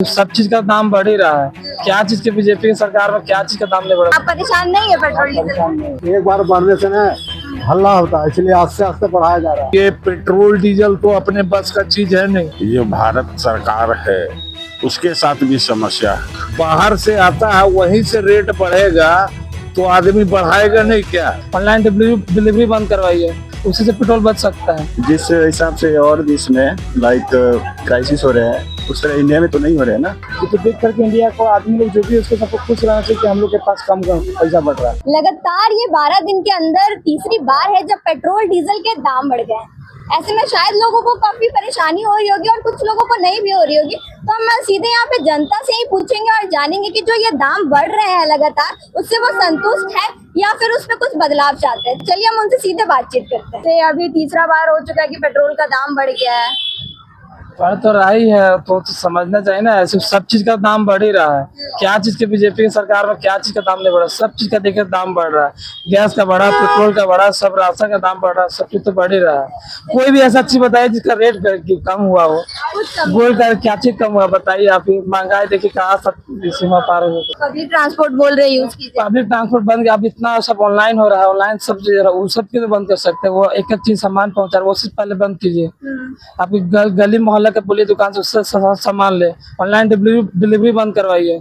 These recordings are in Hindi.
सब चीज का दाम बढ़ ही रहा है। क्या चीज के बीजेपी की सरकार में क्या चीज का दाम नहीं बढ़ा। आप परेशान नहीं है पेट्रोल डीजल? एक बार बढ़ने से ना हल्ला होता है, इसलिए आस्ते आस्ते बढ़ाया जा रहा है। ये पेट्रोल डीजल तो अपने बस का चीज है नहीं। ये भारत सरकार है, उसके साथ भी समस्या है। बाहर से आता है वहीं से रेट बढ़ेगा तो आदमी बढ़ाएगा नहीं क्या। ऑनलाइन डिलीवरी बंद करवाइए, उसी से पेट्रोल बच सकता है। जिस हिसाब से और देश में क्राइसिस हो रहे हैं उस तरह इंडिया में तो नहीं हो रहे हैं ना। तो देख करके इंडिया को आदमी लोग जो भी उसको सबको खुश रहना चाहिए कि हम लोग के पास कम पैसा बढ़ रहा है। लगातार ये 12 दिन के अंदर तीसरी बार है जब पेट्रोल डीजल के दाम बढ़ गए। ऐसे में शायद लोगों को काफी परेशानी हो रही होगी और कुछ लोगों को नहीं भी हो रही होगी। तो हम सीधे यहाँ पे जनता से ही पूछेंगे और जानेंगे कि जो ये दाम बढ़ रहे हैं लगातार, उससे वो संतुष्ट है या फिर उसमें कुछ बदलाव चाहते हैं। चलिए हम उनसे सीधे बातचीत करते हैं। तो अभी तीसरा बार हो चुका है कि पेट्रोल का दाम बढ़ गया है। बढ़ तो रहा ही है तो समझना चाहिए ना। ऐसे सब चीज का दाम बढ़ ही रहा है। क्या चीज के बीजेपी की सरकार में क्या चीज का दाम नहीं बढ़ा। सब चीज का देखिए दाम बढ़ रहा है। गैस का बढ़ा, पेट्रोल का बढ़ा, सब राशन का दाम बढ़ रहा है। सब चीज तो बढ़ ही रहा है। कोई भी ऐसा चीज बताइए जिसका रेट कम हुआ हो। गोल्ड का क्या चीज कम हुआ बताइए आप ही। महंगाई देखिए कहाँ सब सीमा पार हो। पब्लिक ट्रांसपोर्ट बोल रहे यूज कीजिए। पब्लिक ट्रांसपोर्ट बंद गया। अब इतना सब ऑनलाइन हो रहा है। ऑनलाइन सब चीज वो सब चीज बंद कर सकते हैं। वो एक एक चीज सामान पहुंचा वो चीज पहले बंद कीजिए। आप गली मोहल्ला के बोलिए दुकान से उससे सामान ले। ऑनलाइन डिलीवरी बंद करवाइए,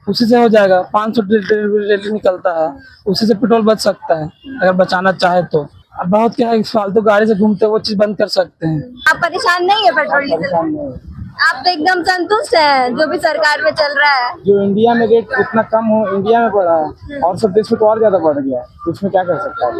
उसी से हो जाएगा। 500 डिलीवरी डेली निकलता है, उसी से पेट्रोल बच सकता है अगर बचाना चाहे तो। अब बहुत क्या है, फालतू गाड़ी से घूमते वो चीज बंद कर सकते हैं। आप परेशान नहीं है पेट्रोल डीजल? आप तो एकदम संतुष्ट हैं जो भी सरकार में चल रहा है? जो इंडिया में रेट इतना कम हो, इंडिया में बढ़ा है और सब देश में तो और ज्यादा बढ़ गया है। तो इसमें क्या कर सकता है।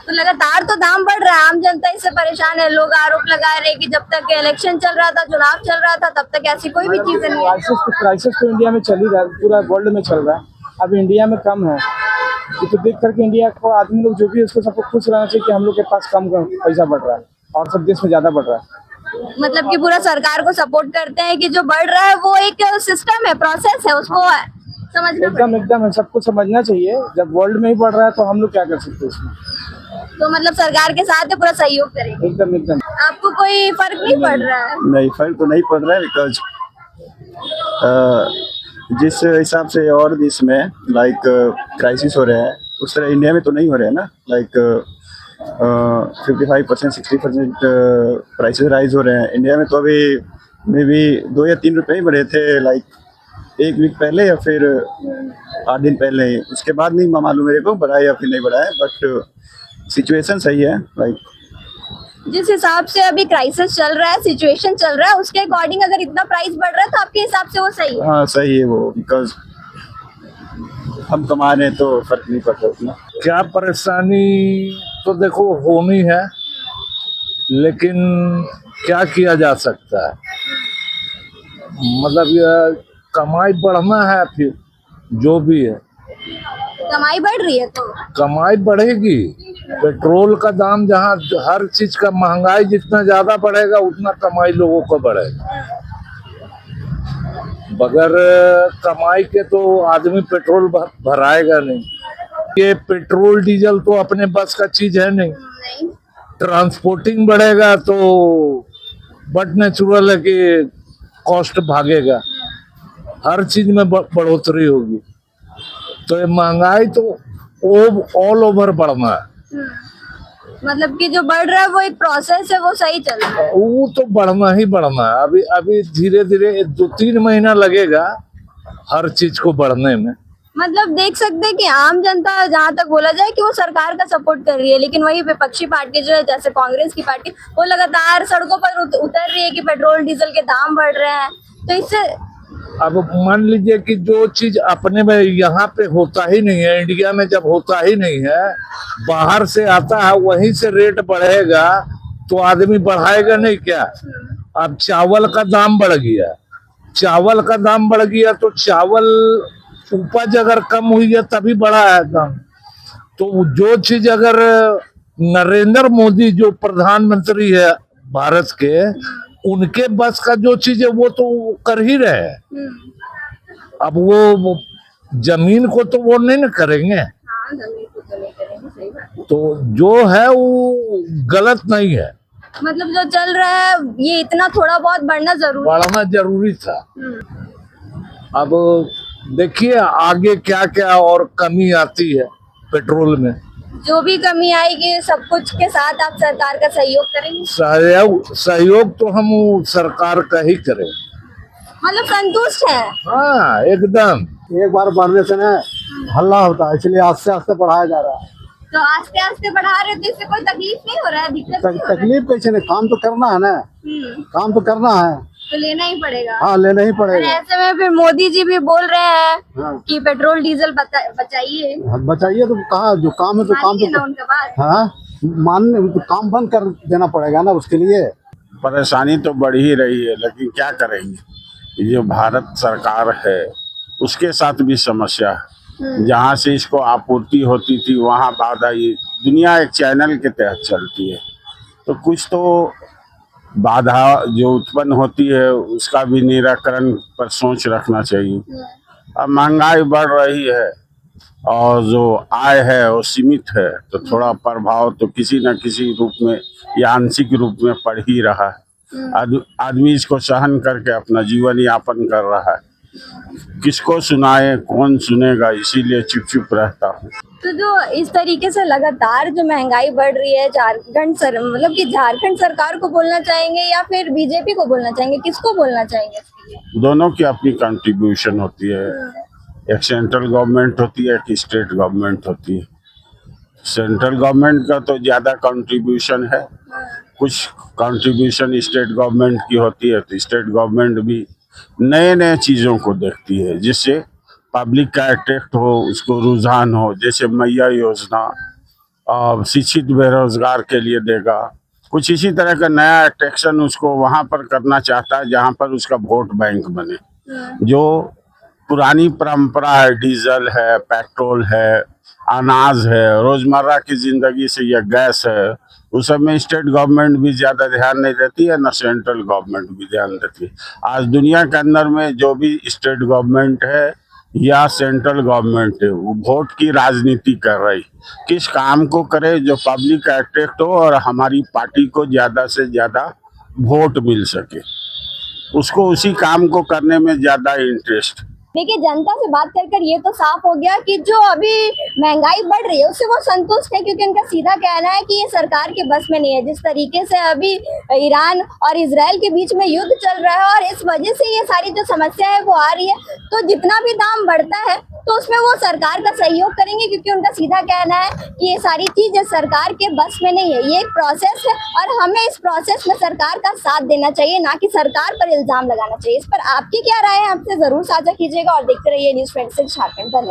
तो लगातार तो दाम बढ़ रहा है, आम जनता इससे परेशान है। लोग आरोप लगा रहे हैं कि जब तक इलेक्शन चल रहा था, चुनाव चल रहा था, तब तक ऐसी कोई भी चीज नहीं है। क्राइसिस तो इंडिया में चल ही रहा है, पूरा वर्ल्ड में चल रहा है। अब इंडिया में कम है तो देख करके इंडिया को आदमी लोग जो भी उसको सबको खुश रहना चाहिए कि हम लोग के पास कम पैसा बढ़ रहा है और सब देश में ज्यादा बढ़ रहा है। मतलब कि पूरा सरकार को सपोर्ट करते हैं कि जो बढ़ रहा है वो एक सिस्टम है, प्रोसेस है, उसको समझना एकदम सबको समझना चाहिए। जब वर्ल्ड में ही बढ़ रहा है तो हम लोग क्या कर सकते हैं उसमें। तो मतलब सरकार के साथ पूरा सहयोग करेंगे। एकदम आपको कोई फर्क नहीं पड़ रहा है? नहीं, फर्क तो नहीं पड़ रहा है बिकॉज जिस हिसाब से और देश में क्राइसिस हो रहे हैं उस तरह इंडिया में तो नहीं हो रहे हैं ना। 55% 60% प्राइसेस राइज हो रहे हैं। इंडिया में तो अभी मे बी 2 या 3 रुपये ही बढ़े थे, एक वीक पहले या फिर 8 दिन पहले। उसके बाद नहीं मालूम मेरे को बढ़ा है या फिर नहीं बढ़ा है, बट सिचुएशन सही है। जिस हिसाब से अभी क्राइसिस चल रहा है, सिचुएशन चल रहा है, उसके अकॉर्डिंग अगर इतना प्राइस बढ़ रहा है तो आपके हिसाब से वो सही है? हाँ सही है वो, बिकॉज हम कमा रहे हैं तो फर्क नहीं पड़ता उतना। क्या परेशानी तो देखो होनी है, लेकिन क्या किया जा सकता है। मतलब ये कमाई बढ़ना है, फिर जो भी है कमाई बढ़ रही है तो कमाई बढ़ेगी। पेट्रोल का दाम जहाँ हर चीज का महंगाई जितना ज्यादा बढ़ेगा उतना कमाई लोगों को बढ़ेगा। बगैर कमाई के तो आदमी पेट्रोल भराएगा नहीं। ये पेट्रोल डीजल तो अपने बस का चीज है नहीं। ट्रांसपोर्टिंग बढ़ेगा तो बट नेचुरल है कि कॉस्ट भागेगा, हर चीज में बढ़ोतरी होगी। तो ये महंगाई तो ऑल ओवर बढ़ना है। मतलब कि जो बढ़ रहा है वो एक प्रोसेस है, वो सही चल रहा है। वो तो बढ़ना ही बढ़ना है। अभी धीरे धीरे 2-3 महीना लगेगा हर चीज को बढ़ने में। मतलब देख सकते हैं कि आम जनता, जहाँ तक बोला जाए कि वो सरकार का सपोर्ट कर रही है, लेकिन वही विपक्षी पार्टी जो है जैसे कांग्रेस की पार्टी, वो लगातार सड़कों पर उतर रही है कि पेट्रोल डीजल के दाम बढ़ रहे हैं। तो इससे अब मान लीजिए कि जो चीज अपने में यहाँ पे होता ही नहीं है, इंडिया में जब होता ही नहीं है, बाहर से आता है वहीं से रेट बढ़ेगा तो आदमी बढ़ाएगा नहीं क्या। अब चावल का दाम बढ़ गया, चावल का दाम बढ़ गया तो चावल उपज अगर कम हुई है तभी बढ़ा है दाम। तो जो चीज अगर नरेंद्र मोदी जो प्रधानमंत्री है भारत के, उनके बस का जो चीज है वो तो कर ही रहे हैं। अब वो जमीन को तो वो नहीं ना करेंगे। तो जो है वो गलत नहीं है। मतलब जो चल रहा है ये इतना थोड़ा बहुत बढ़ना बढ़ना जरूरी था। अब देखिए आगे क्या क्या और कमी आती है पेट्रोल में। जो भी कमी आएगी सब कुछ के साथ आप सरकार का सहयोग करेंगे, सहयोग तो हम सरकार का ही करें। मतलब संतुष्ट है। हाँ एकदम। एक बार बढ़ने से ना हल्ला होता है, इसलिए आस्ते आस्ते बढ़ाया जा रहा है। तो आस्ते आस्ते बढ़ा रहे तो इससे कोई तकलीफ नहीं हो रहा है, दिक्कत नहीं हो रहा है? तकलीफ कैसे नहीं, काम तो करना है ना, काम तो करना है। तो लेना ही पड़ेगा। हाँ लेना ही और पड़ेगा। ऐसे में फिर मोदी जी भी बोल रहे हैं हाँ। कि पेट्रोल डीजल बचाइए, बचाइए तो कहाँ, जो काम है तो काम मानिए ना तो उनका बात। हाँ मानने तो काम बंद कर देना पड़ेगा ना उसके लिए। परेशानी तो बढ़ ही रही है, लेकिन क्या करेंगे, ये भारत सरकार है उसके साथ भी समस्या है। जहाँ से इसको आपूर्ति होती थी वहाँ बाधा, ये दुनिया एक चैनल के तहत चलती है, तो कुछ तो बाधा जो उत्पन्न होती है उसका भी निराकरण पर सोच रखना चाहिए। अब महंगाई बढ़ रही है और जो आय है वो सीमित है, तो थोड़ा प्रभाव तो किसी न किसी रूप में या आंशिक रूप में पड़ ही रहा है। आदमी इसको सहन करके अपना जीवन यापन कर रहा है, किसको सुनाए, कौन सुनेगा, इसीलिए चुप चुप रहता हूँ। तो जो इस तरीके से लगातार जो महंगाई बढ़ रही है, मतलब कि झारखंड सरकार को बोलना चाहेंगे या फिर बीजेपी को बोलना चाहेंगे, किसको बोलना चाहेंगे इसके लिए? दोनों की अपनी कंट्रीब्यूशन होती है, एक सेंट्रल गवर्नमेंट होती है, एक स्टेट गवर्नमेंट होती है। सेंट्रल गवर्नमेंट का तो ज़्यादा कंट्रीब्यूशन है, कुछ कंट्रीब्यूशन स्टेट गवर्नमेंट की होती है, तो स्टेट गवर्नमेंट भी नए नए चीज़ों को देखती है जिससे पब्लिक का अट्रैक्ट हो, उसको रुझान हो। जैसे मैया योजना शिक्षित बेरोजगार के लिए देगा, कुछ इसी तरह का नया अट्रैक्शन उसको वहाँ पर करना चाहता है जहाँ पर उसका वोट बैंक बने। जो पुरानी परंपरा है, डीजल है, पेट्रोल है, अनाज है, रोजमर्रा की जिंदगी से यह गैस है, उस सब में स्टेट गवर्नमेंट भी ज़्यादा ध्यान नहीं देती है, ना सेंट्रल गवर्नमेंट भी ध्यान देती है। आज दुनिया के अंदर में जो भी स्टेट गवर्नमेंट है या सेंट्रल गवर्नमेंट है वो वोट की राजनीति कर रही, किस काम को करे जो पब्लिक अट्रैक्ट हो और हमारी पार्टी को ज़्यादा से ज़्यादा वोट मिल सके, उसको उसी काम को करने में ज़्यादा इंटरेस्ट। देखिए जनता से बात कर ये तो साफ हो गया कि जो अभी महंगाई बढ़ रही है उससे वो संतुष्ट है, क्योंकि उनका सीधा कहना है कि ये सरकार के बस में नहीं है। जिस तरीके से अभी ईरान और इजराइल के बीच में युद्ध चल रहा है और इस वजह से ये सारी जो समस्या है वो आ रही है, तो जितना भी दाम बढ़ता है तो उसमें वो सरकार का सहयोग करेंगे, क्योंकि उनका सीधा कहना है कि ये सारी चीजें सरकार के बस में नहीं है, ये एक प्रोसेस है और हमें इस प्रोसेस में सरकार का साथ देना चाहिए, ना कि सरकार पर इल्जाम लगाना चाहिए। इस पर आपकी क्या राय है, आपसे जरूर साझा कीजिएगा और देखते रहिए न्यूज़ 26 झारखंड। धन्यवाद।